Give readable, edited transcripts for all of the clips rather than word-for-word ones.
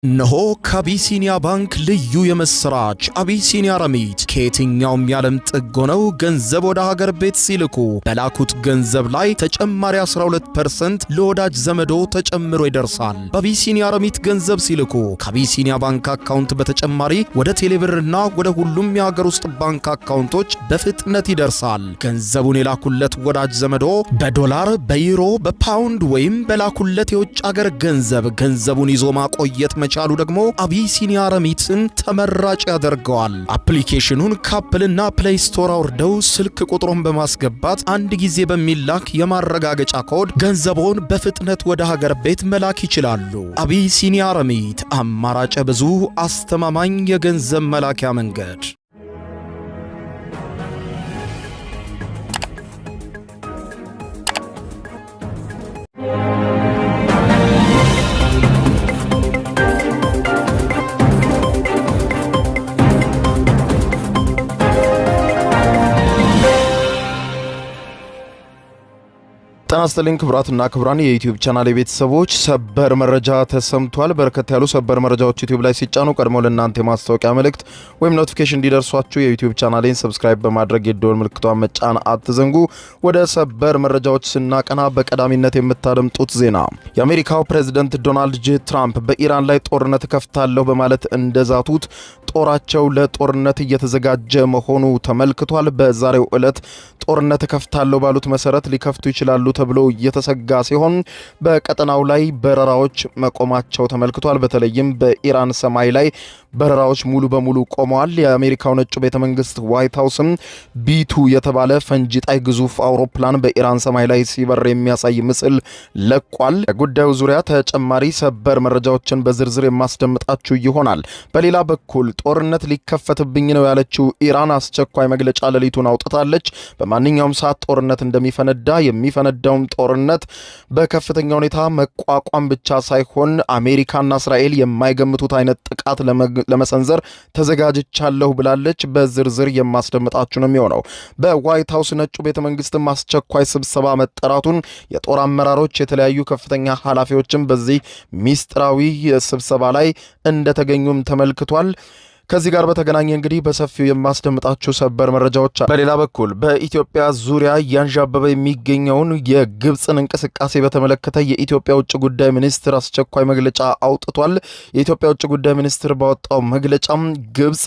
ነሆ ከአቢሲኒያ ባንክ ልዩ የምስራች። አቢሲኒያ ረሚት ከየትኛውም የዓለም ጥግ ሆነው ገንዘብ ወደ ሀገር ቤት ሲልኩ በላኩት ገንዘብ ላይ ተጨማሪ 12% ለወዳጅ ዘመዶ ተጨምሮ ይደርሳል። በአቢሲኒያ ረሚት ገንዘብ ሲልኩ ከአቢሲኒያ ባንክ አካውንት በተጨማሪ ወደ ቴሌብርና ወደ ሁሉም የሀገር ውስጥ ባንክ አካውንቶች በፍጥነት ይደርሳል። ገንዘቡን የላኩለት ወዳጅ ዘመዶ በዶላር፣ በዩሮ፣ በፓውንድ ወይም በላኩለት የውጭ ሀገር ገንዘቡን ይዞ ማቆየት ቻሉ ደግሞ አቢሲኒያ ረሚትን ተመራጭ ያደርገዋል። አፕሊኬሽኑን ከአፕልና ፕሌይ ስቶር አውርደው ስልክ ቁጥሩን በማስገባት አንድ ጊዜ በሚላክ የማረጋገጫ ኮድ ገንዘቦን በፍጥነት ወደ ሀገር ቤት መላክ ይችላሉ። አቢሲኒያ ረሚት፣ አማራጭ ብዙ፣ አስተማማኝ የገንዘብ መላኪያ መንገድ። ጤና ይስጥልኝ ክቡራትና ክቡራን የዩቲዩብ ቻናል ቤተሰቦች፣ ሰበር መረጃ ተሰምቷል። በርከት ያሉ ሰበር መረጃዎች ዩቲዩብ ላይ ሲጫኑ ቀድሞ ለእናንተ የማስታወቂያ መልእክት ወይም ኖቲፊኬሽን እንዲደርሷችሁ የዩቲዩብ ቻናሌን ሰብስክራይብ በማድረግ የደወል ምልክቷን መጫን አትዘንጉ። ወደ ሰበር መረጃዎች ስናቀና በቀዳሚነት የምታደምጡት ዜና የአሜሪካው ፕሬዝዳንት ዶናልድ ጄ ትራምፕ በኢራን ላይ ጦርነት ከፍታለሁ በማለት እንደዛቱት ጦራቸው ለጦርነት እየተዘጋጀ መሆኑ ተመልክቷል። በዛሬው ዕለት ጦርነት ከፍታለሁ ባሉት መሰረት ሊከፍቱ ይችላሉ ተብሎ እየተሰጋ ሲሆን በቀጠናው ላይ በረራዎች መቆማቸው ተመልክቷል። በተለይም በኢራን ሰማይ ላይ በረራዎች ሙሉ በሙሉ ቆመዋል። የአሜሪካው ነጩ ቤተመንግስት ዋይት ሃውስም ቢቱ የተባለ ፈንጂ ጣይ ግዙፍ አውሮፕላን በኢራን ሰማይ ላይ ሲበር የሚያሳይ ምስል ለቋል። ጉዳዩ ዙሪያ ተጨማሪ ሰበር መረጃዎችን በዝርዝር የማስደምጣችሁ ይሆናል። በሌላ በኩል ጦርነት ሊከፈትብኝ ነው ያለችው ኢራን አስቸኳይ መግለጫ ሌሊቱን አውጥታለች። በማንኛውም ሰዓት ጦርነት እንደሚፈነዳ የሚፈነዳውም ጦርነት በከፍተኛ ሁኔታ መቋቋም ብቻ ሳይሆን አሜሪካና እስራኤል የማይገምቱት አይነት ጥቃት ለመሰንዘር ተዘጋጅቻለሁ ብላለች። በዝርዝር የማስደምጣችሁ ነው የሚሆነው። በዋይት ሃውስ ነጩ ቤተመንግስትም አስቸኳይ ስብሰባ መጠራቱን የጦር አመራሮች፣ የተለያዩ ከፍተኛ ኃላፊዎችም በዚህ ሚስጥራዊ ስብሰባ ላይ እንደተገኙም ተመልክቷል። ከዚህ ጋር በተገናኘ እንግዲህ በሰፊው የማስደምጣችሁ ሰበር መረጃዎች። በሌላ በኩል በኢትዮጵያ ዙሪያ እያንዣበበ የሚገኘውን የግብፅን እንቅስቃሴ በተመለከተ የኢትዮጵያ ውጭ ጉዳይ ሚኒስትር አስቸኳይ መግለጫ አውጥቷል። የኢትዮጵያ ውጭ ጉዳይ ሚኒስትር ባወጣው መግለጫም ግብፅ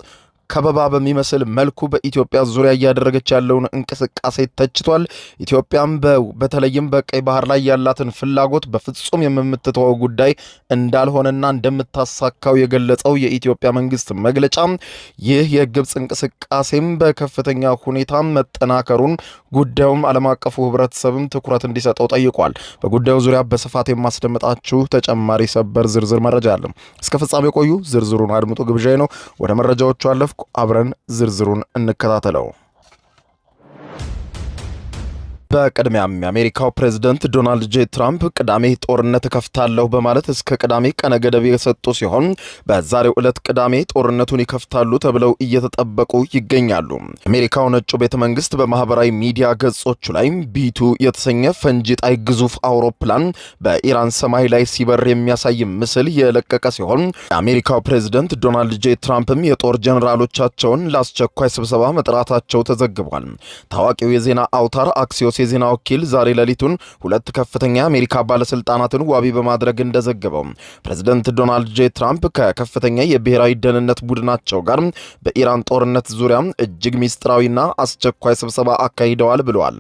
ከበባ በሚመስል መልኩ በኢትዮጵያ ዙሪያ እያደረገች ያለውን እንቅስቃሴ ተችቷል። ኢትዮጵያም በተለይም በቀይ ባህር ላይ ያላትን ፍላጎት በፍጹም የምትተወው ጉዳይ እንዳልሆነና እንደምታሳካው የገለጸው የኢትዮጵያ መንግስት መግለጫ ይህ የግብፅ እንቅስቃሴም በከፍተኛ ሁኔታ መጠናከሩን ጉዳዩም ዓለም አቀፉ ህብረተሰብም ትኩረት እንዲሰጠው ጠይቋል። በጉዳዩ ዙሪያ በስፋት የማስደምጣችሁ ተጨማሪ ሰበር ዝርዝር መረጃ አለ። እስከ ፍጻሜ ቆዩ። ዝርዝሩን አድምጡ ግብዣዬ ነው። ወደ መረጃዎቹ አለፍ። አብረን ዝርዝሩን እንከታተለው። በቅድሚያም የአሜሪካው ፕሬዝዳንት ዶናልድ ጄ ትራምፕ ቅዳሜ ጦርነት ከፍታለሁ በማለት እስከ ቅዳሜ ቀነ ገደብ የሰጡ ሲሆን በዛሬው ዕለት ቅዳሜ ጦርነቱን ይከፍታሉ ተብለው እየተጠበቁ ይገኛሉ። አሜሪካው ነጩ ቤተመንግስት በማህበራዊ ሚዲያ ገጾቹ ላይ ቢቱ የተሰኘ ፈንጂ ጣይ ግዙፍ አውሮፕላን በኢራን ሰማይ ላይ ሲበር የሚያሳይ ምስል የለቀቀ ሲሆን የአሜሪካው ፕሬዝዳንት ዶናልድ ጄ ትራምፕም የጦር ጀነራሎቻቸውን ለአስቸኳይ ስብሰባ መጥራታቸው ተዘግቧል። ታዋቂው የዜና አውታር አክሲዮስ የዜና ወኪል ዛሬ ሌሊቱን ሁለት ከፍተኛ የአሜሪካ ባለስልጣናትን ዋቢ በማድረግ እንደዘገበው ፕሬዝዳንት ዶናልድ ጄ ትራምፕ ከከፍተኛ የብሔራዊ ደህንነት ቡድናቸው ጋር በኢራን ጦርነት ዙሪያ እጅግ ሚስጥራዊና አስቸኳይ ስብሰባ አካሂደዋል ብለዋል።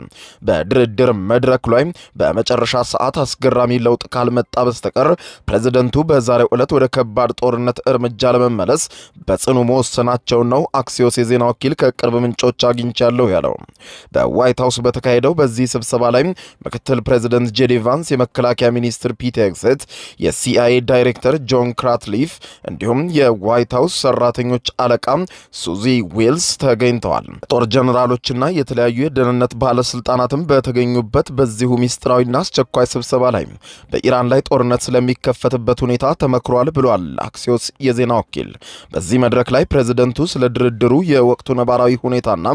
በድርድር መድረክ ላይ በመጨረሻ ሰዓት አስገራሚ ለውጥ ካልመጣ በስተቀር ፕሬዝዳንቱ በዛሬው ዕለት ወደ ከባድ ጦርነት እርምጃ ለመመለስ በጽኑ መወሰናቸው ነው አክሲዮስ የዜና ወኪል ከቅርብ ምንጮች አግኝቻለሁ ያለው። በዋይት ሃውስ በተካሄደው በዚህ ስብሰባ ላይ ምክትል ፕሬዝዳንት ጄዲ ቫንስ፣ የመከላከያ ሚኒስትር ፒት ሄግሴት፣ የሲአይኤ ዳይሬክተር ጆን ክራትሊፍ እንዲሁም የዋይት ሃውስ ሰራተኞች አለቃ ሱዚ ዌልስ ተገኝተዋል። ጦር ጀነራሎችና የተለያዩ የደህንነት ባለስልጣናትም በተገኙበት በዚሁ ሚስጥራዊና አስቸኳይ ስብሰባ ላይ በኢራን ላይ ጦርነት ስለሚከፈትበት ሁኔታ ተመክሯል ብሏል አክሲዮስ የዜና ወኪል። በዚህ መድረክ ላይ ፕሬዝዳንቱ ስለ ድርድሩ የወቅቱ ነባራዊ ሁኔታና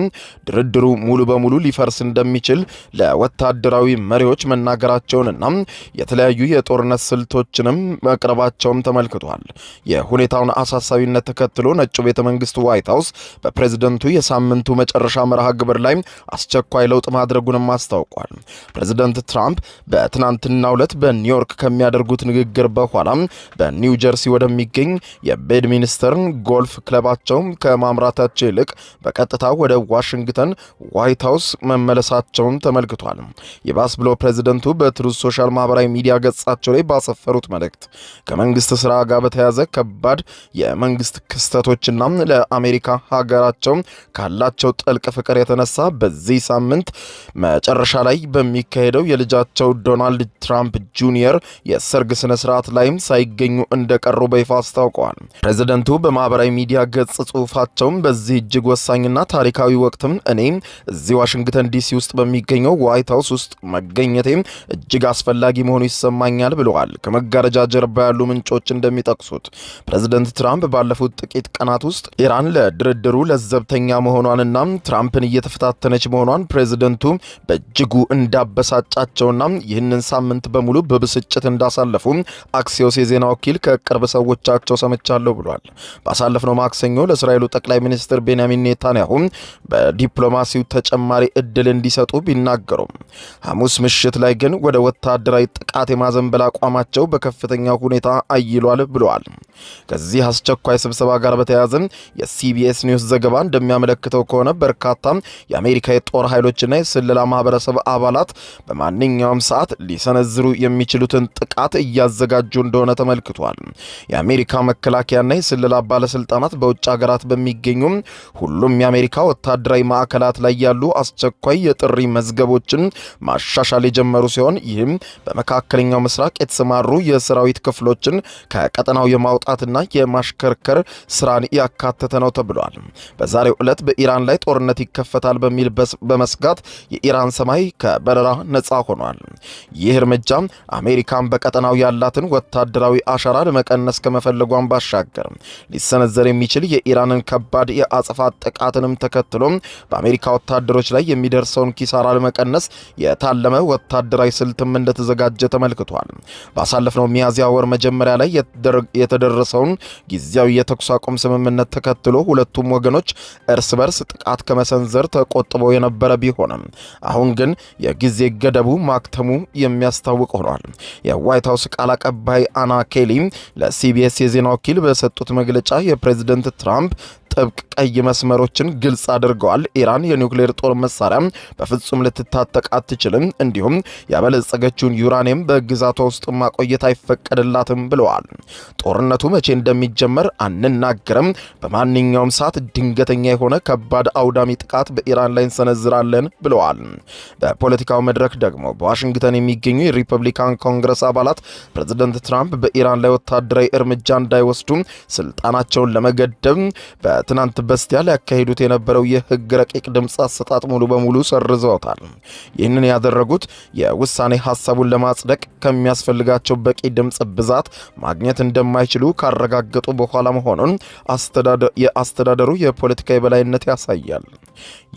ድርድሩ ሙሉ በሙሉ ሊፈርስ እንደሚችል ለወታደራዊ መሪዎች መናገራቸውንና የተለያዩ የጦርነት ስልቶችንም መቅረባቸውም ተመልክቷል። የሁኔታውን አሳሳቢነት ተከትሎ ነጩ ቤተ መንግስት ዋይት ሃውስ በፕሬዝደንቱ የሳምንቱ መጨረሻ መርሃ ግብር ላይ አስቸኳይ ለውጥ ማድረጉንም አስታውቋል። ፕሬዝደንት ትራምፕ በትናንትናው ዕለት በኒውዮርክ ከሚያደርጉት ንግግር በኋላ በኒው ጀርሲ ወደሚገኝ የቤድሚንስተር ጎልፍ ክለባቸው ከማምራታቸው ይልቅ በቀጥታ ወደ ዋሽንግተን ዋይት ሃውስ መመለሳቸውን ተመልክቷል። ይባስ ብሎ ፕሬዝደንቱ በትሩዝ ሶሻል ማህበራዊ ሚዲያ ገጻቸው ላይ ባሰፈሩት መልእክት ከመንግስት ስራ ጋር በተያያዘ ከባድ የመንግስት ክስተቶችና ለአሜሪካ ሀገራቸው ካላቸው ጥልቅ ፍቅር የተነሳ በዚህ ሳምንት መጨረሻ ላይ በሚካሄደው የልጃቸው ዶናልድ ትራምፕ ጁኒየር የሰርግ ስነ ስርዓት ላይም ሳይገኙ እንደቀሩ በይፋ አስታውቀዋል። ፕሬዝደንቱ በማህበራዊ ሚዲያ ገጽ ጽሑፋቸው በዚህ እጅግ ወሳኝና ታሪካዊ ወቅትም እኔ እዚህ ዋሽንግተን ዲሲ ውስጥ በሚገኘው ዋይት ሃውስ ውስጥ መገኘቴ እጅግ አስፈላጊ መሆኑ ይሰማኛል ብለዋል። ከመጋረጃ ጀርባ ያሉ ምንጮች እንደሚጠቅሱት ፕሬዝደንት ትራምፕ ባለፉት ጥቂት ቀናት ውስጥ ኢራን ለድርድሩ ለዘብተኛ መሆኗንና ትራምፕን እየተፈታተነች መሆኗን ፕሬዝደንቱ በእጅጉ እንዳበሳጫቸውና ይህንን ሳምንት በሙሉ በብስጭት እንዳሳለፉ አክሲዮስ የዜና ወኪል ከቅርብ ሰዎቻቸው ሰምቻለሁ ብሏል። ባሳለፍነው ማክሰኞ ለእስራኤሉ ጠቅላይ ሚኒስትር ቤንያሚን ኔታንያሁ በዲፕሎማሲው ተጨማሪ እድል እንዲሰጡ ቢናገሩም ሐሙስ ምሽት ላይ ግን ወደ ወታደራዊ ጥቃት የማዘንበል አቋማቸው በከፍተኛ ሁኔታ አይሏል ብለዋል። ከዚህ አስቸኳይ ስብሰባ ጋር በተያያዘ የሲቢኤስ ኒውስ ዘገባ እንደሚያመለክተው ከሆነ በርካታ የአሜሪካ የጦር ኃይሎችና የስለላ ማህበረሰብ አባላት በማንኛውም ሰዓት ሊሰነዝሩ የሚችሉትን ጥቃት እያዘጋጁ እንደሆነ ተመልክቷል። የአሜሪካ መከላከያና የስለላ ባለስልጣናት በውጭ ሀገራት በሚገኙ ሁሉም የአሜሪካ ወታደራዊ ማዕከላት ላይ ያሉ አስቸኳይ የጥሪ መዝገቦችን ማሻሻል የጀመሩ ሲሆን ይህም በመካከለኛው ምስራቅ የተሰማሩ የሰራዊት ክፍሎችን ከቀጠናው የማውጣትና የማሽከርከር ስራን ያካተተ ነው ተብሏል። በዛሬው ዕለት በኢራን ላይ ጦርነት ይከፈታል በሚል በመስጋት የኢራን ሰማይ ከበረራ ነጻ ሆኗል። ይህ እርምጃ አሜሪካን በቀጠናው ያላትን ወታደራዊ አሻራ ለመቀነስ ከመፈለጓን ባሻገር ሊሰነዘር የሚችል የኢራንን ከባድ የአጸፋ ጥቃትንም ተከትሎ በአሜሪካ ወታደሮች ላይ የሚደርሰውን ኪሳራ ለመቀነስ የታለመ ወታደራዊ ስልትም እንደተዘጋጀ ተመልክቷል። ባሳለፍነው ሚያዝያ ወር መጀመሪያ ላይ የተደረሰውን ጊዜያዊ የተኩስ አቁም ስምምነት ተከትሎ ሁለቱም ወገኖች እርስ በርስ ጥቃት ከመሰንዘር ተቆጥበው የነበረ ቢሆንም አሁን ግን የጊዜ ገደቡ ማክተሙ የሚያስታውቅ ሆኗል። የዋይት ሃውስ ቃል አቀባይ አና ኬሊ ለሲቢኤስ የዜና ወኪል በሰጡት መግለጫ የፕሬዝደንት ትራምፕ ጥብቅ ቀይ መስመሮችን ግልጽ አድርገዋል። ኢራን የኒውክሌር ጦር መሳሪያ በፍጹም ልትታጠቅ አትችልም፣ እንዲሁም ያበለጸገችውን ዩራኒየም በግዛቷ ውስጥ ማቆየት አይፈቀድላትም ብለዋል። ጦርነቱ መቼ እንደሚጀመር አንናገርም፣ በማንኛውም ሰዓት ድንገተኛ የሆነ ከባድ አውዳሚ ጥቃት በኢራን ላይ እንሰነዝራለን ብለዋል። በፖለቲካው መድረክ ደግሞ በዋሽንግተን የሚገኙ የሪፐብሊካን ኮንግረስ አባላት ፕሬዝደንት ትራምፕ በኢራን ላይ ወታደራዊ እርምጃ እንዳይወስዱ ስልጣናቸውን ለመገደብ ትናንት በስቲያ ሊያካሂዱት የነበረው የህግ ረቂቅ ድምፅ አሰጣጥ ሙሉ በሙሉ ሰርዘውታል። ይህንን ያደረጉት የውሳኔ ሐሳቡን ለማጽደቅ ከሚያስፈልጋቸው በቂ ድምፅ ብዛት ማግኘት እንደማይችሉ ካረጋገጡ በኋላ መሆኑን የአስተዳደሩ የፖለቲካ የበላይነት ያሳያል።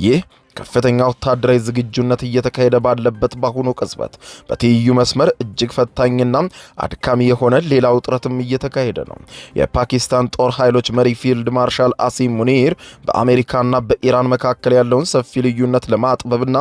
ይህ ከፍተኛ ወታደራዊ ዝግጁነት እየተካሄደ ባለበት በአሁኑ ቅጽበት በትይዩ መስመር እጅግ ፈታኝና አድካሚ የሆነ ሌላ ውጥረትም እየተካሄደ ነው። የፓኪስታን ጦር ኃይሎች መሪ ፊልድ ማርሻል አሲም ሙኒር በአሜሪካና በኢራን መካከል ያለውን ሰፊ ልዩነት ለማጥበብና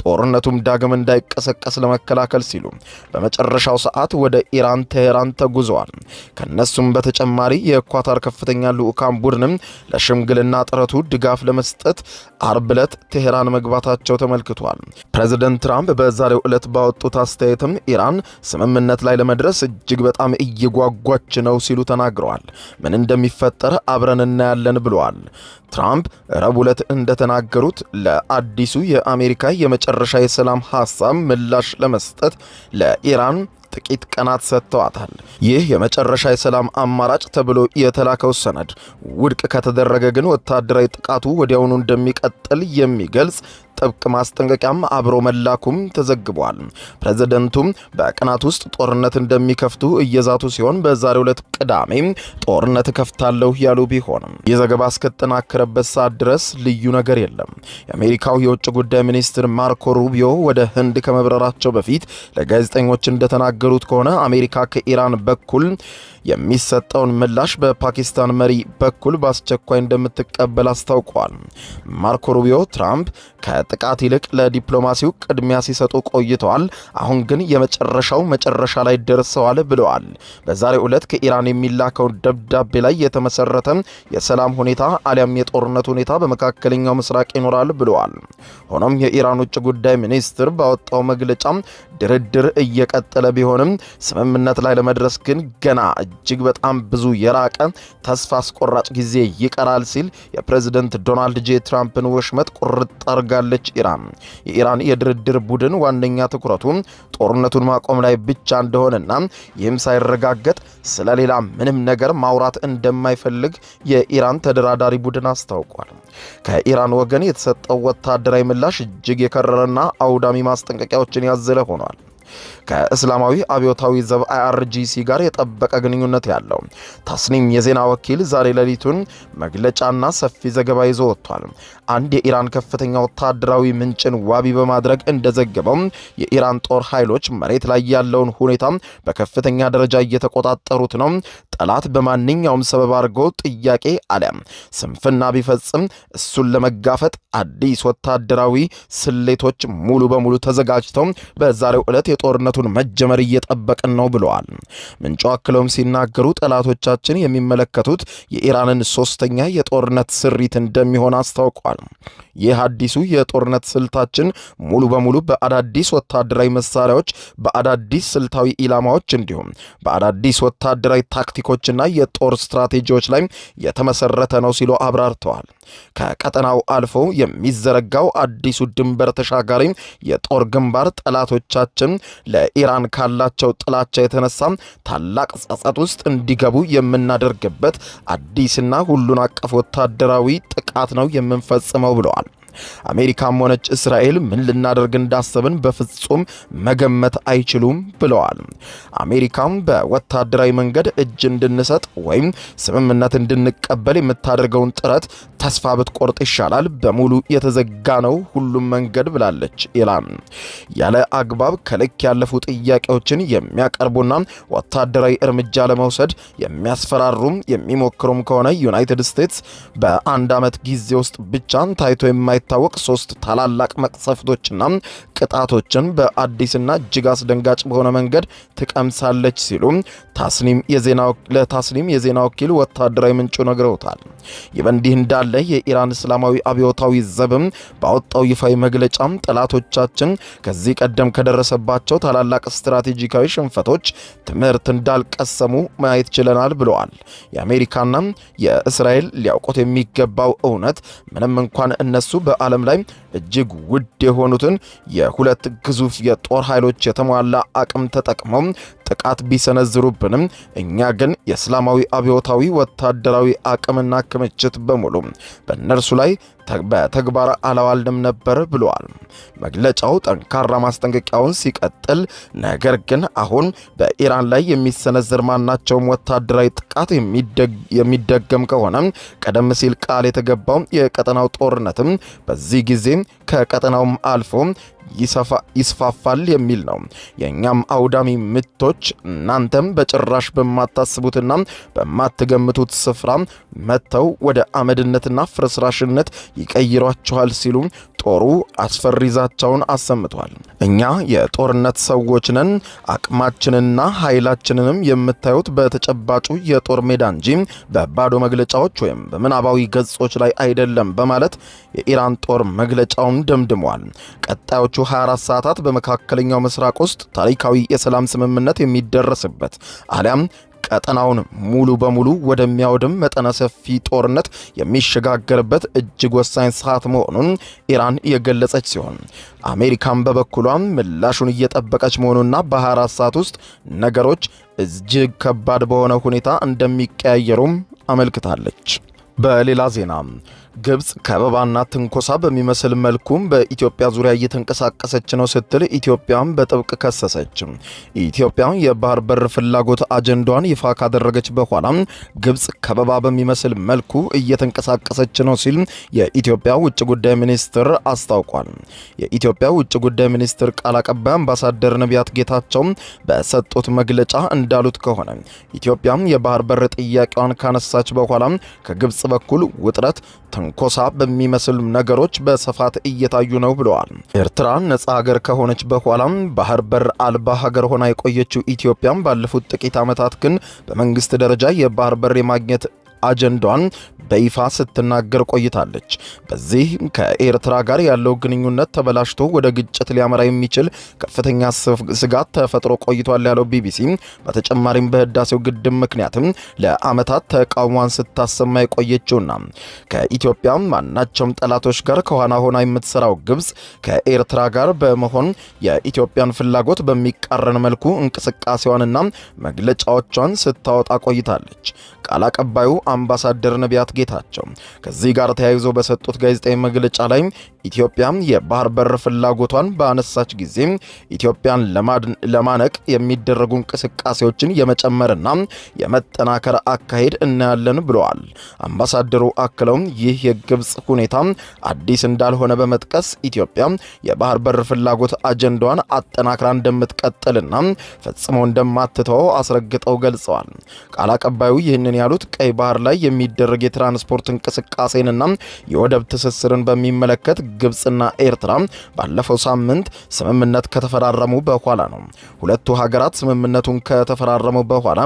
ጦርነቱም ዳግም እንዳይቀሰቀስ ለመከላከል ሲሉ በመጨረሻው ሰዓት ወደ ኢራን ቴሄራን ተጉዘዋል። ከነሱም በተጨማሪ የኳታር ከፍተኛ ልዑካን ቡድንም ለሽምግልና ጥረቱ ድጋፍ ለመስጠት አርብ ዕለት ቴሄራን መግባታቸው ተመልክቷል። ፕሬዝደንት ትራምፕ በዛሬው ዕለት ባወጡት አስተያየትም ኢራን ስምምነት ላይ ለመድረስ እጅግ በጣም እየጓጓች ነው ሲሉ ተናግረዋል። ምን እንደሚፈጠር አብረን እናያለን ብለዋል። ትራምፕ ረቡዕ ዕለት እንደተናገሩት ለአዲሱ የአሜሪካ የመጨረሻ የሰላም ሐሳብ ምላሽ ለመስጠት ለኢራን ጥቂት ቀናት ሰጥተዋታል። ይህ የመጨረሻ የሰላም አማራጭ ተብሎ የተላከው ሰነድ ውድቅ ከተደረገ ግን ወታደራዊ ጥቃቱ ወዲያውኑ እንደሚቀጥል የሚገልጽ ጥብቅ ማስጠንቀቂያም አብሮ መላኩም ተዘግቧል። ፕሬዝዳንቱም በቀናት ውስጥ ጦርነት እንደሚከፍቱ እየዛቱ ሲሆን በዛሬው ዕለት ቅዳሜ ጦርነት ከፍታለሁ ያሉ ቢሆንም ይህ ዘገባ እስከተጠናከረበት ሰዓት ድረስ ልዩ ነገር የለም። የአሜሪካው የውጭ ጉዳይ ሚኒስትር ማርኮ ሩቢዮ ወደ ህንድ ከመብረራቸው በፊት ለጋዜጠኞች እንደተናገሩት ከሆነ አሜሪካ ከኢራን በኩል የሚሰጠውን ምላሽ በፓኪስታን መሪ በኩል በአስቸኳይ እንደምትቀበል አስታውቀዋል። ማርኮ ሩቢዮ ትራምፕ ከጥቃት ይልቅ ለዲፕሎማሲው ቅድሚያ ሲሰጡ ቆይተዋል፣ አሁን ግን የመጨረሻው መጨረሻ ላይ ደርሰዋል ብለዋል። በዛሬው ዕለት ከኢራን የሚላከው ደብዳቤ ላይ የተመሰረተ የሰላም ሁኔታ አሊያም የጦርነት ሁኔታ በመካከለኛው ምስራቅ ይኖራል ብለዋል። ሆኖም የኢራን ውጭ ጉዳይ ሚኒስትር ባወጣው መግለጫ ድርድር እየቀጠለ ቢሆንም ስምምነት ላይ ለመድረስ ግን ገና እጅግ በጣም ብዙ የራቀ ተስፋ አስቆራጭ ጊዜ ይቀራል ሲል የፕሬዝዳንት ዶናልድ ጄ ትራምፕን ወሽመጥ ቁርጥ አርጋለች ኢራን። የኢራን የድርድር ቡድን ዋነኛ ትኩረቱ ጦርነቱን ማቆም ላይ ብቻ እንደሆነና ይህም ሳይረጋገጥ ስለሌላ ምንም ነገር ማውራት እንደማይፈልግ የኢራን ተደራዳሪ ቡድን አስታውቋል። ከኢራን ወገን የተሰጠው ወታደራዊ ምላሽ እጅግ የከረረና አውዳሚ ማስጠንቀቂያዎችን ያዘለ ሆኗል። ከእስላማዊ አብዮታዊ ዘብ IRGC ጋር የጠበቀ ግንኙነት ያለው ታስኒም የዜና ወኪል ዛሬ ሌሊቱን መግለጫና ሰፊ ዘገባ ይዞ ወጥቷል። አንድ የኢራን ከፍተኛ ወታደራዊ ምንጭን ዋቢ በማድረግ እንደዘገበው የኢራን ጦር ኃይሎች መሬት ላይ ያለውን ሁኔታ በከፍተኛ ደረጃ እየተቆጣጠሩት ነው። ጠላት በማንኛውም ሰበብ አድርጎ ጥያቄ አሊያም ስንፍና ቢፈጽም እሱን ለመጋፈጥ አዲስ ወታደራዊ ስሌቶች ሙሉ በሙሉ ተዘጋጅተው በዛሬው ዕለት የጦርነቱን መጀመር እየጠበቅን ነው ብለዋል። ምንጩ አክለውም ሲናገሩ ጠላቶቻችን የሚመለከቱት የኢራንን ሶስተኛ የጦርነት ስሪት እንደሚሆን አስታውቋል። ይህ አዲሱ የጦርነት ስልታችን ሙሉ በሙሉ በአዳዲስ ወታደራዊ መሳሪያዎች፣ በአዳዲስ ስልታዊ ኢላማዎች እንዲሁም በአዳዲስ ወታደራዊ ታክቲኮችና የጦር ስትራቴጂዎች ላይ የተመሰረተ ነው ሲሉ አብራርተዋል። ከቀጠናው አልፎ የሚዘረጋው አዲሱ ድንበር ተሻጋሪ የጦር ግንባር ጠላቶቻችን ለኢራን ካላቸው ጥላቻ የተነሳ ታላቅ ጸጸት ውስጥ እንዲገቡ የምናደርግበት አዲስና ሁሉን አቀፍ ወታደራዊ ጥቃት ነው የምንፈጽመው ብለዋል። አሜሪካም ሆነች እስራኤል ምን ልናደርግ እንዳሰብን በፍጹም መገመት አይችሉም ብለዋል። አሜሪካም በወታደራዊ መንገድ እጅ እንድንሰጥ ወይም ስምምነት እንድንቀበል የምታደርገውን ጥረት ተስፋ ብትቆርጥ ይሻላል፣ በሙሉ የተዘጋ ነው ሁሉም መንገድ ብላለች ኢራን። ያለ አግባብ ከልክ ያለፉ ጥያቄዎችን የሚያቀርቡና ወታደራዊ እርምጃ ለመውሰድ የሚያስፈራሩም የሚሞክሩም ከሆነ ዩናይትድ ስቴትስ በአንድ ዓመት ጊዜ ውስጥ ብቻ ታይቶ የማይታወቅ 3 ታላላቅ መቅሰፍቶችና ቅጣቶችን በአዲስና እጅግ አስደንጋጭ በሆነ መንገድ ትቀምሳለች ሲሉ ታስኒም የዜና ወኪል ወታደራዊ ምንጩ ነግረውታል። ይህ በእንዲህ እንዳለ የኢራን እስላማዊ አብዮታዊ ዘብም ባወጣው ይፋዊ መግለጫ ጠላቶቻችን ከዚህ ቀደም ከደረሰባቸው ታላላቅ ስትራቴጂካዊ ሽንፈቶች ትምህርት እንዳልቀሰሙ ማየት ችለናል ብለዋል። የአሜሪካና የእስራኤል ሊያውቁት የሚገባው እውነት ምንም እንኳን እነሱ በዓለም ላይ እጅግ ውድ የሆኑትን የሁለት ግዙፍ የጦር ኃይሎች የተሟላ አቅም ተጠቅመው ጥቃት ቢሰነዝሩብንም እኛ ግን የእስላማዊ አብዮታዊ ወታደራዊ አቅምና ክምችት በሙሉ በእነርሱ ላይ በተግባር አላዋልንም ነበር ብለዋል። መግለጫው ጠንካራ ማስጠንቀቂያውን ሲቀጥል ነገር ግን አሁን በኢራን ላይ የሚሰነዘር ማናቸውም ወታደራዊ ጥቃት የሚደገም ከሆነ ቀደም ሲል ቃል የተገባው የቀጠናው ጦርነትም በዚህ ጊዜ ከቀጠናውም አልፎ ይስፋፋል የሚል ነው። የኛም አውዳሚ ምቶች እናንተም በጭራሽ በማታስቡትና በማትገምቱት ስፍራ መተው ወደ አመድነትና ፍርስራሽነት ይቀይሯቸዋል ሲሉ ጦሩ አስፈሪ ዛቻውን አሰምቷል። እኛ የጦርነት ሰዎች ነን፣ አቅማችንና ኃይላችንንም የምታዩት በተጨባጩ የጦር ሜዳ እንጂ በባዶ መግለጫዎች ወይም በምናባዊ ገጾች ላይ አይደለም በማለት የኢራን ጦር መግለጫውን ደምድሟል። ቀጣዮቹ 24 ሰዓታት በመካከለኛው ምስራቅ ውስጥ ታሪካዊ የሰላም ስምምነት የሚደረስበት አሊያም ቀጠናውን ሙሉ በሙሉ ወደሚያወድም መጠነ ሰፊ ጦርነት የሚሸጋገርበት እጅግ ወሳኝ ሰዓት መሆኑን ኢራን የገለጸች ሲሆን አሜሪካን በበኩሏ ምላሹን እየጠበቀች መሆኑና በ24 ሰዓት ውስጥ ነገሮች እጅግ ከባድ በሆነ ሁኔታ እንደሚቀያየሩም አመልክታለች። በሌላ ዜና ግብጽ ከበባና ትንኮሳ በሚመስል መልኩም በኢትዮጵያ ዙሪያ እየተንቀሳቀሰች ነው ስትል ኢትዮጵያን በጥብቅ ከሰሰች። ኢትዮጵያ የባህር በር ፍላጎት አጀንዳዋን ይፋ ካደረገች በኋላ ግብጽ ከበባ በሚመስል መልኩ እየተንቀሳቀሰች ነው ሲል የኢትዮጵያ ውጭ ጉዳይ ሚኒስትር አስታውቋል። የኢትዮጵያ ውጭ ጉዳይ ሚኒስትር ቃል አቀባይ አምባሳደር ነቢያት ጌታቸው በሰጡት መግለጫ እንዳሉት ከሆነ ኢትዮጵያ የባህር በር ጥያቄዋን ካነሳች በኋላ ከግብጽ በኩል ውጥረት ትንኮሳ በሚመስል ነገሮች በስፋት እየታዩ ነው ብለዋል። ኤርትራ ነጻ ሀገር ከሆነች በኋላም ባህር በር አልባ ሀገር ሆና የቆየችው ኢትዮጵያም ባለፉት ጥቂት ዓመታት ግን በመንግስት ደረጃ የባህር በር የማግኘት አጀንዳዋን በይፋ ስትናገር ቆይታለች። በዚህ ከኤርትራ ጋር ያለው ግንኙነት ተበላሽቶ ወደ ግጭት ሊያመራ የሚችል ከፍተኛ ስጋት ተፈጥሮ ቆይቷል ያለው ቢቢሲ በተጨማሪም በህዳሴው ግድብ ምክንያትም ለዓመታት ተቃውሟን ስታሰማ የቆየችውና ከኢትዮጵያ ማናቸውም ጠላቶች ጋር ከኋላ ሆና የምትሰራው ግብጽ ከኤርትራ ጋር በመሆን የኢትዮጵያን ፍላጎት በሚቃረን መልኩ እንቅስቃሴዋንና መግለጫዎቿን ስታወጣ ቆይታለች። ቃል አቀባዩ አምባሳደር ነቢያት ጌታቸው ከዚህ ጋር ተያይዞ በሰጡት ጋዜጣዊ መግለጫ ላይ ኢትዮጵያ የባህር በር ፍላጎቷን በአነሳች ጊዜ ኢትዮጵያን ለማነቅ የሚደረጉ እንቅስቃሴዎችን የመጨመርና የመጠናከር አካሄድ እናያለን ብለዋል። አምባሳደሩ አክለው ይህ የግብጽ ሁኔታ አዲስ እንዳልሆነ በመጥቀስ ኢትዮጵያ የባህር በር ፍላጎት አጀንዳዋን አጠናክራ እንደምትቀጥልና ፈጽሞ እንደማትተው አስረግጠው ገልጸዋል። ቃል አቀባዩ ይህንን ያሉት ቀይ ባህር ላይ የሚደረግ የትራንስፖርት እንቅስቃሴንና የወደብ ትስስርን በሚመለከት ግብጽና ኤርትራ ባለፈው ሳምንት ስምምነት ከተፈራረሙ በኋላ ነው። ሁለቱ ሀገራት ስምምነቱን ከተፈራረሙ በኋላ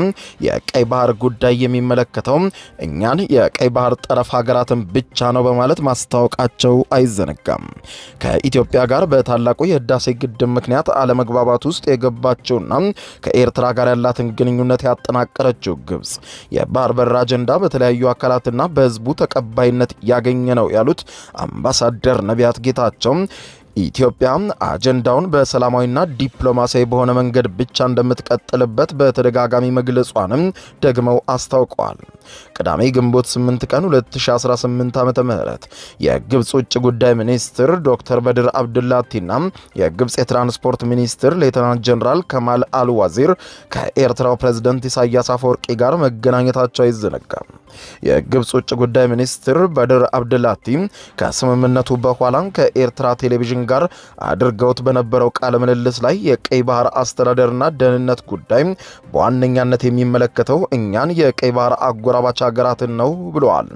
የቀይ ባህር ጉዳይ የሚመለከተው እኛን የቀይ ባህር ጠረፍ ሀገራትን ብቻ ነው በማለት ማስታወቃቸው አይዘነጋም። ከኢትዮጵያ ጋር በታላቁ የህዳሴ ግድብ ምክንያት አለመግባባት ውስጥ የገባችውና ከኤርትራ ጋር ያላትን ግንኙነት ያጠናቀረችው ግብጽ የባህር በር አጀንዳ በተለያዩ አካላትና በህዝቡ ተቀባይነት ያገኘ ነው ያሉት አምባሳደር ነቢያት ጌታቸው ኢትዮጵያ አጀንዳውን በሰላማዊና ዲፕሎማሲያዊ በሆነ መንገድ ብቻ እንደምትቀጥልበት በተደጋጋሚ መግለጿንም ደግመው አስታውቀዋል። ቅዳሜ ግንቦት 8 ቀን 2018 ዓ.ም የግብጽ ውጭ ጉዳይ ሚኒስትር ዶክተር በድር አብዱላቲና የግብጽ የትራንስፖርት ሚኒስትር ሌተናንት ጀነራል ከማል አልዋዚር ከኤርትራው ፕሬዝዳንት ኢሳያስ አፈወርቂ ጋር መገናኘታቸው አይዘነጋም። የግብጽ ውጭ ጉዳይ ሚኒስትር በድር አብዱላቲ ከስምምነቱ በኋላ ከኤርትራ ቴሌቪዥን ጋር አድርገውት በነበረው ቃለ ምልልስ ላይ የቀይ ባህር አስተዳደርና ደህንነት ጉዳይ በዋነኛነት የሚመለከተው እኛን የቀይ ባህር አጎራባች ሀገራትን ነው ብለዋል።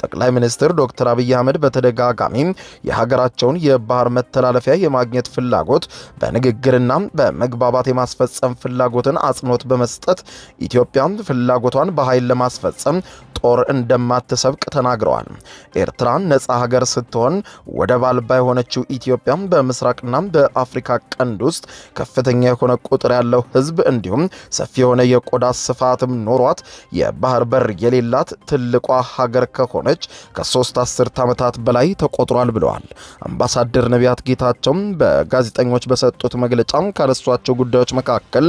ጠቅላይ ሚኒስትር ዶክተር አብይ አህመድ በተደጋጋሚ የሀገራቸውን የባህር መተላለፊያ የማግኘት ፍላጎት በንግግርና በመግባባት የማስፈጸም ፍላጎትን አጽንኦት በመስጠት ኢትዮጵያ ፍላጎቷን በኃይል ለማስፈጸም ጦር እንደማትሰብቅ ተናግረዋል። ኤርትራ ነጻ ሀገር ስትሆን ወደብ አልባ የሆነችው ኢትዮጵያ በምስራቅና በአፍሪካ ቀንድ ውስጥ ከፍተኛ የሆነ ቁጥር ያለው ሕዝብ እንዲሁም ሰፊ የሆነ የቆዳ ስፋትም ኖሯት የባህር በር የሌላት ትልቋ ሀገር ከሆነች ከ3 አስርት ዓመታት በላይ ተቆጥሯል ብለዋል። አምባሳደር ነቢያት ጌታቸው በጋዜጠኞች በሰጡት መግለጫ ካነሷቸው ጉዳዮች መካከል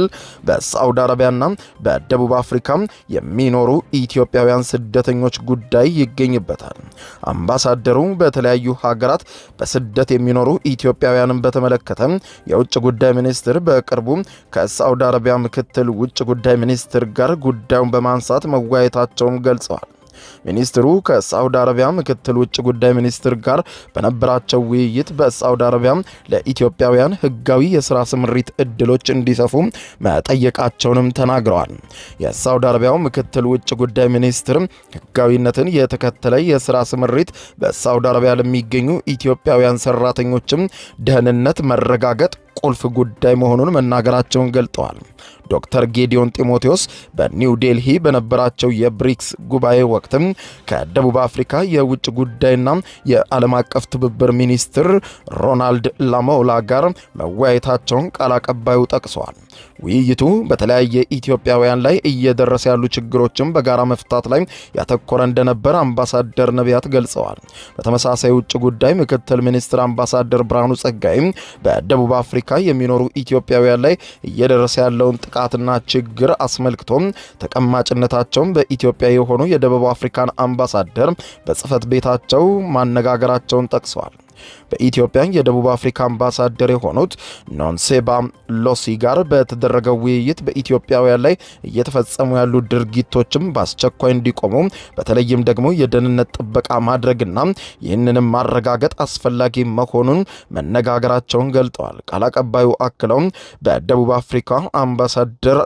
በሳዑዲ አረቢያና በደቡብ አፍሪካ የሚኖሩ ኢትዮጵያውያን ስደተኞች ጉዳይ ይገኝበታል። አምባሳደሩ በተለያዩ ሀገራት በስደት የሚኖሩ ኢትዮጵያውያንን በተመለከተ የውጭ ጉዳይ ሚኒስትር በቅርቡ ከሳዑዲ አረቢያ ምክትል ውጭ ጉዳይ ሚኒስትር ጋር ጉዳዩን በማንሳት መወያየታቸውን ገልጸዋል። ሚኒስትሩ ከሳዑዲ አረቢያ ምክትል ውጭ ጉዳይ ሚኒስትር ጋር በነበራቸው ውይይት በሳዑዲ አረቢያ ለኢትዮጵያውያን ህጋዊ የሥራ ስምሪት እድሎች እንዲሰፉ መጠየቃቸውንም ተናግረዋል። የሳዑዲ አረቢያው ምክትል ውጭ ጉዳይ ሚኒስትር ህጋዊነትን የተከተለ የሥራ ስምሪት በሳዑዲ አረቢያ ለሚገኙ ኢትዮጵያውያን ሰራተኞችም ደህንነት መረጋገጥ ቁልፍ ጉዳይ መሆኑን መናገራቸውን ገልጠዋል። ዶክተር ጌዲዮን ጢሞቴዎስ በኒው ዴልሂ በነበራቸው የብሪክስ ጉባኤ ወቅትም ከደቡብ አፍሪካ የውጭ ጉዳይና የዓለም አቀፍ ትብብር ሚኒስትር ሮናልድ ላሞላ ጋር መወያየታቸውን ቃል አቀባዩ ጠቅሰዋል። ውይይቱ በተለያየ ኢትዮጵያውያን ላይ እየደረሰ ያሉ ችግሮችን በጋራ መፍታት ላይ ያተኮረ እንደነበር አምባሳደር ነቢያት ገልጸዋል። በተመሳሳይ ውጭ ጉዳይ ምክትል ሚኒስትር አምባሳደር ብርሃኑ ጸጋይም በደቡብ አፍሪካ የሚኖሩ ኢትዮጵያውያን ላይ እየደረሰ ያለውን ጥቃትና ችግር አስመልክቶም ተቀማጭነታቸውን በኢትዮጵያ የሆኑ የደቡብ አፍሪካን አምባሳደር በጽህፈት ቤታቸው ማነጋገራቸውን ጠቅሰዋል። በኢትዮጵያ የደቡብ አፍሪካ አምባሳደር የሆኑት ኖንሴባ ሎሲ ጋር በተደረገው ውይይት በኢትዮጵያውያን ላይ እየተፈጸሙ ያሉ ድርጊቶችም በአስቸኳይ እንዲቆሙ በተለይም ደግሞ የደህንነት ጥበቃ ማድረግና ይህንንም ማረጋገጥ አስፈላጊ መሆኑን መነጋገራቸውን ገልጠዋል። ቃል አቀባዩ አክለውም በደቡብ አፍሪካ አምባሳደር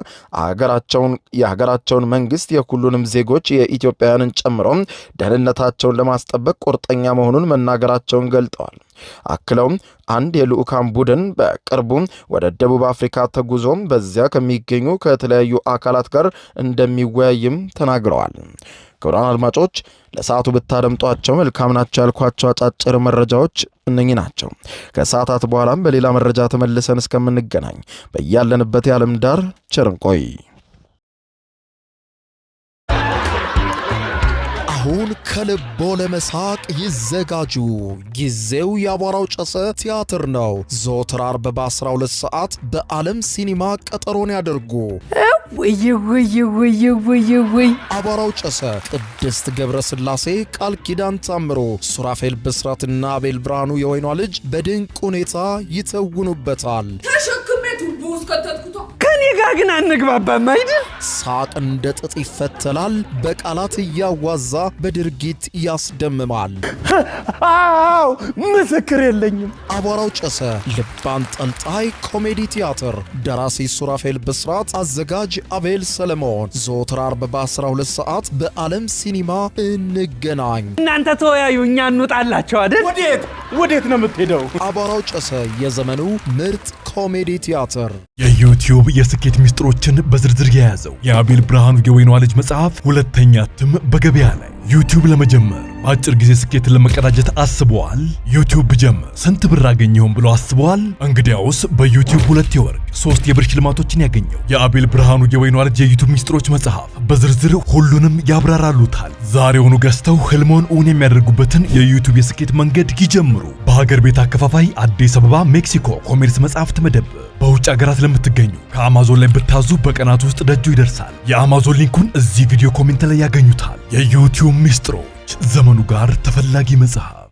የሀገራቸውን መንግስት የሁሉንም ዜጎች የኢትዮጵያውያንን ጨምሮ ደህንነታቸውን ለማስጠበቅ ቁርጠኛ መሆኑን መናገራቸውን ገልጠዋል። አክለውም አንድ የልዑካን ቡድን በቅርቡ ወደ ደቡብ አፍሪካ ተጉዞ በዚያ ከሚገኙ ከተለያዩ አካላት ጋር እንደሚወያይም ተናግረዋል። ክቡራን አድማጮች ለሰዓቱ ብታደምጧቸው መልካም ናቸው ያልኳቸው አጫጭር መረጃዎች እነኚህ ናቸው። ከሰዓታት በኋላም በሌላ መረጃ ተመልሰን እስከምንገናኝ በያለንበት የዓለም ዳር ቸር እንቆይ። አሁን ከልቦ ለመሳቅ ይዘጋጁ። ጊዜው የአቧራው ጨሰ ቲያትር ነው። ዘወትር ዓርብ በ12 ሰዓት በዓለም ሲኒማ ቀጠሮን ያደርጉ። ውይ አቧራው ጨሰ ቅድስት ገብረ ሥላሴ፣ ቃል ኪዳን ታምሮ፣ ሱራፌል ብስራትና አቤል ብርሃኑ የወይኗ ልጅ በድንቅ ሁኔታ ይተውኑበታል። ከኔ ጋር ግን አንግባባም አይደል? ሳቅ እንደ ጥጥ ይፈተላል፣ በቃላት እያዋዛ በድርጊት ያስደምማል። አዎ ምስክር የለኝም። አቧራው ጨሰ ልብ አንጠልጣይ ኮሜዲ ቲያትር፣ ደራሲ ሱራፌል ብስራት፣ አዘጋጅ አቤል ሰለሞን። ዘወትር ዓርብ በ12 ሰዓት በዓለም ሲኒማ እንገናኝ። እናንተ ተወያዩ፣ እኛ እንውጣላቸው አይደል? ወዴት ነው የምትሄደው? አቧራው ጨሰ የዘመኑ ምርጥ ኮሜዲ ቲያትር። የዩቲዩብ የስኬት ሚስጥሮችን በዝርዝር የያዘው የአቤል ብርሃኑ የወይኗ ልጅ መጽሐፍ ሁለተኛ እትም በገበያ ላይ። ዩቲዩብ ለመጀመር በአጭር ጊዜ ስኬትን ለመቀዳጀት አስበዋል? ዩቲዩብ ብጀምር ስንት ብር አገኘሁም ብሎ አስበዋል? እንግዲያውስ በዩቲዩብ 2 የወርቅ 3 የብር ሽልማቶችን ያገኘው የአቤል ብርሃኑ የወይኗ ልጅ የዩቲዩብ ሚስጥሮች መጽሐፍ በዝርዝር ሁሉንም ያብራራሉታል። ዛሬውኑ ገዝተው ህልሞን እውን የሚያደርጉበትን የዩቲዩብ የስኬት መንገድ ይጀምሩ። በሀገር ቤት አከፋፋይ አዲስ አበባ ሜክሲኮ ኮሜርስ መጽሐፍት መደብ። በውጭ ሀገራት ለምትገኙ ከአማዞን ላይ ብታዙ በቀናት ውስጥ ደጁ ይደርሳል። የአማዞን ሊንኩን እዚህ ቪዲዮ ኮሜንት ላይ ያገኙታል። የዩቲዩብ ሚስጥሮች ዘመኑ ጋር ተፈላጊ መጽሐፍ።